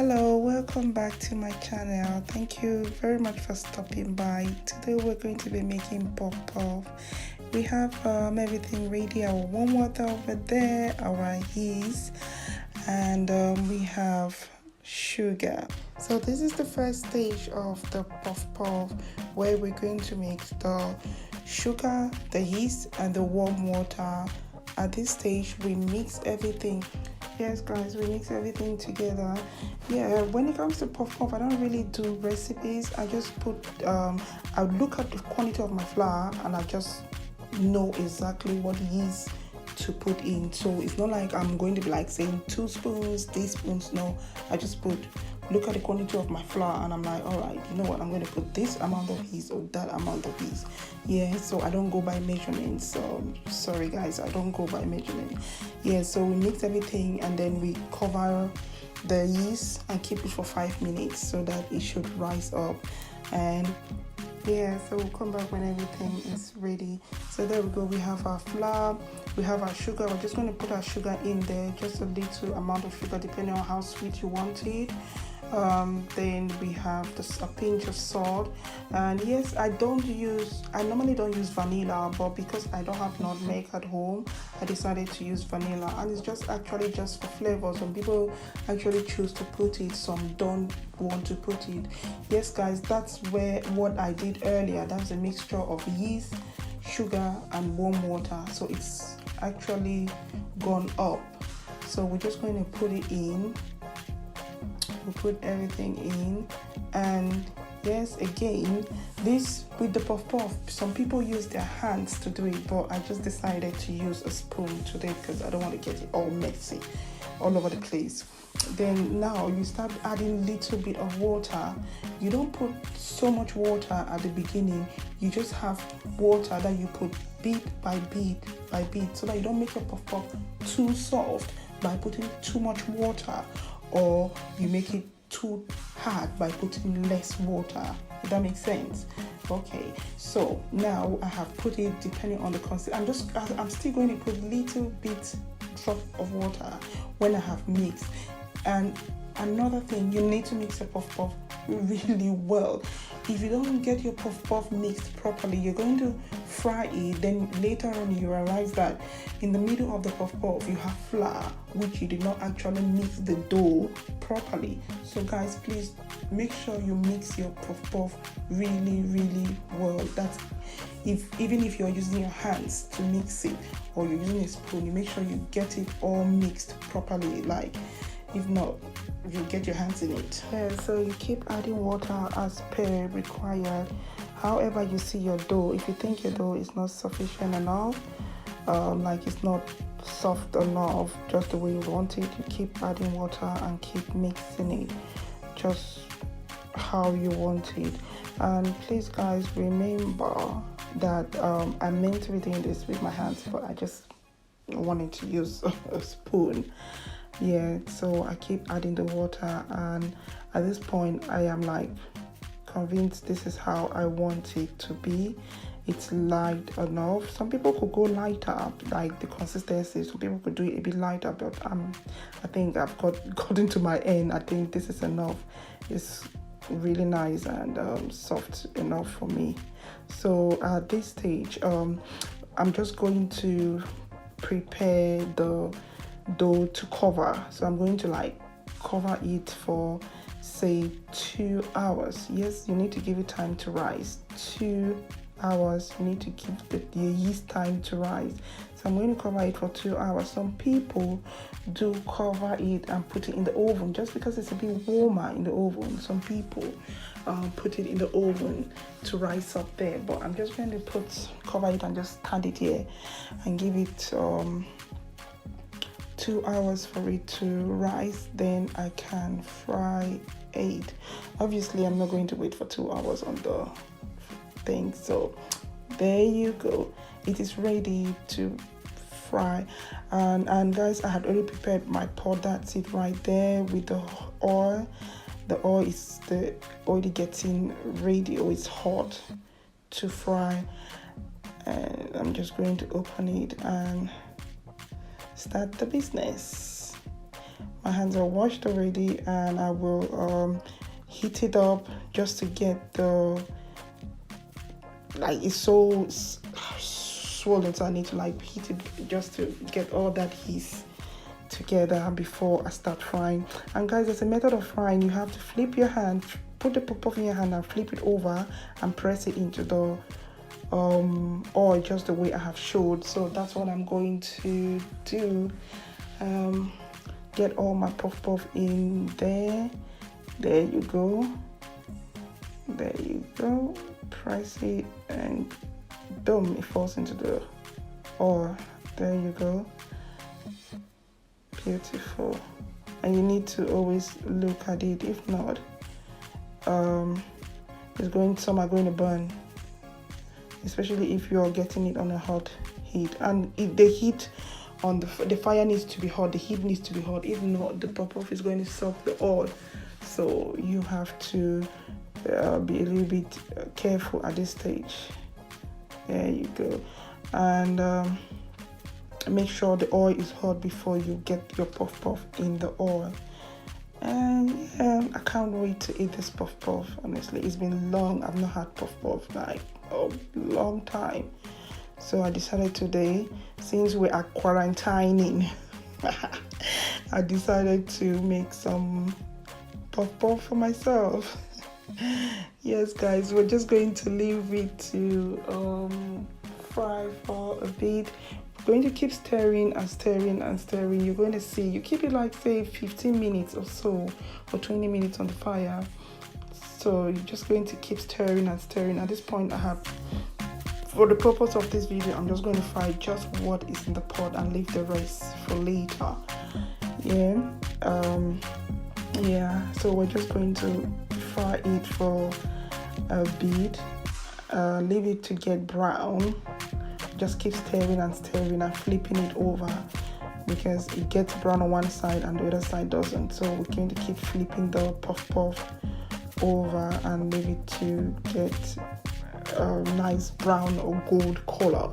Hello, welcome back to my channel. Thank you very much for stopping by. Today we're going to be making puff puff. We have everything ready, our warm water over there, our yeast, and we have sugar. So this is the first stage of the puff puff, where we're going to mix the sugar, the yeast, and the warm water. At this stage we mix everything. Yes guys, we mix everything together. When it comes to puff puff, I don't really do recipes. I just put I look at the quantity of my flour and I just know exactly what yeast to put in. So it's not like I'm going to be like saying 2 spoons, teaspoons. No, I just look at the quantity of my flour and I'm like, all right, you know what, I'm going to put this amount of yeast or that amount of yeast. So I don't go by measurements. So sorry guys, I don't go by measurement. So we mix everything and then we cover the yeast and keep it for 5 minutes so that it should rise up. And so we'll come back when everything is ready. So there we go, we have our flour, we have our sugar. We're just going to put our sugar in there, just a little amount of sugar depending on how sweet you want it. Then we have a pinch of salt, and yes, I normally don't use vanilla, but because I don't have nutmeg at home, I decided to use vanilla, and it's just for flavor. Some people actually choose to put it, some don't want to put it. Yes guys, that's what I did earlier. That's a mixture of yeast, sugar, and warm water, so it's actually gone up. So we're just going to put it in. We put everything in, and yes, again, this with the puff puff, some people use their hands to do it, but I just decided to use a spoon today because I don't want to get it all messy all over the place. Then now you start adding little bit of water. You don't put so much water at the beginning. You just have water that you put bit by bit by bit, so that you don't make your puff puff too soft by putting too much water, or you make it too hard by putting less water. If that makes sense. Okay, so now I have put it depending on the consistency. I'm still going to put little bit drop of water when I have mixed. And another thing, you need to mix your puff puff really well. If you don't get your puff puff mixed properly, you're going to fry it, then later on you realize that in the middle of the puff puff you have flour which you did not actually mix the dough properly. So guys, please make sure you mix your puff puff really well. That's even if you're using your hands to mix it or you're using a spoon, you make sure you get it all mixed properly. Like, if not, you get your hands in it. So you keep adding water as per required. However you see your dough, if you think your dough is not sufficient enough, like it's not soft enough just the way you want it, you keep adding water and keep mixing it just how you want it. And please guys, remember that I meant to be doing this with my hands, but I just wanted to use a spoon. So I keep adding the water, and at this point I am like convinced this is how I want it to be. It's light enough. Some people could go lighter, like the consistency. Some people could do it a bit lighter, but I think I've gotten to my end. I think this is enough. It's really nice and soft enough for me. So at this stage, I'm just going to prepare the dough to cover. So I'm going to like cover it for say 2 hours. Yes, you need to give it time to rise. 2 hours, you need to give the yeast time to rise. So I'm going to cover it for 2 hours. Some people do cover it and put it in the oven just because it's a bit warmer in the oven. Some people put it in the oven to rise up there, but I'm just going to cover it and just stand it here and give it 2 hours for it to rise. Then I can fry it. Obviously I'm not going to wait for 2 hours on the thing. So there you go, it is ready to fry. And guys, I had already prepared my pot. That's it right there with the oil. The oil is already getting ready, or it's hot to fry. And I'm just going to open it and start the business. My hands are washed already, and I will heat it up just to get the, like, it's so swollen, so I need to like heat it just to get all that yeast together before I start frying. And guys, there's a method of frying. You have to flip your hand, put the puff in your hand and flip it over and press it into the oil just the way I have showed. So that's what I'm going to do. Get all my puff in there. There you go. There you go. Press it and boom, it falls into the oil. There you go. Beautiful. And you need to always look at it. If not, some are going to burn, especially if you're getting it on a hot heat. And if the heat on the fire needs to be hot, the heat needs to be hot. If not, the puff is going to soak the oil. So you have to be a little bit careful at this stage. There you go. And make sure the oil is hot before you get your puff in the oil. And yeah, I can't wait to eat this puff. Honestly, it's been long. I've not had puff like a long time. So I decided today, since we are quarantining, I decided to make some puff for myself. Yes, guys, we're just going to leave it to fry for a bit. We're going to keep stirring and stirring and stirring. You're going to see, you keep it like say 15 minutes or so, or 20 minutes on the fire. So you're just going to keep stirring and stirring. At this point, I have, for the purpose of this video, I'm just going to fry just what is in the pot and leave the rest for later. Yeah, so we're just going to fry it for a bit, leave it to get brown. Just keep stirring and stirring and flipping it over, because it gets brown on one side and the other side doesn't. So we're going to keep flipping the puff over and leave it to get a nice brown or gold color.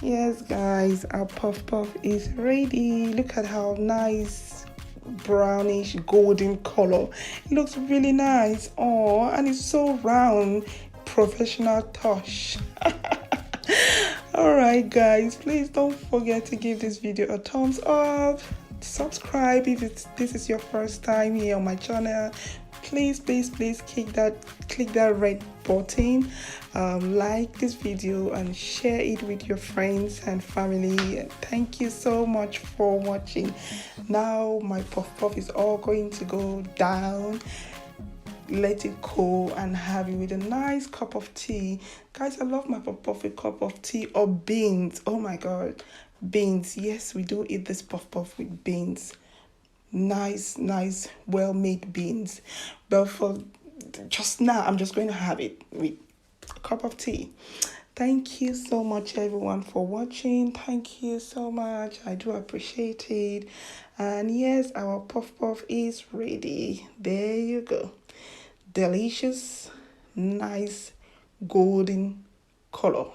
Yes, guys, our puff is ready. Look at how nice brownish golden color. It looks really nice. Oh, and it's so round. Professional touch. All right, guys, please don't forget to give this video a thumbs up. Subscribe if this is your first time here on my channel. please click that red button, like this video and share it with your friends and family. Thank you so much for watching. Now my puff puff is all going to go down. Let it cool and have it with a nice cup of tea. Guys, I love my puff puff with cup of tea or beans. Oh my god, beans. Yes, we do eat this puff puff with beans. Nice well made beans. But for just now, I'm just going to have it with a cup of tea. Thank you so much everyone for watching. Thank you so much. I do appreciate it. And yes, our puff puff is ready. There you go. Delicious, nice golden color.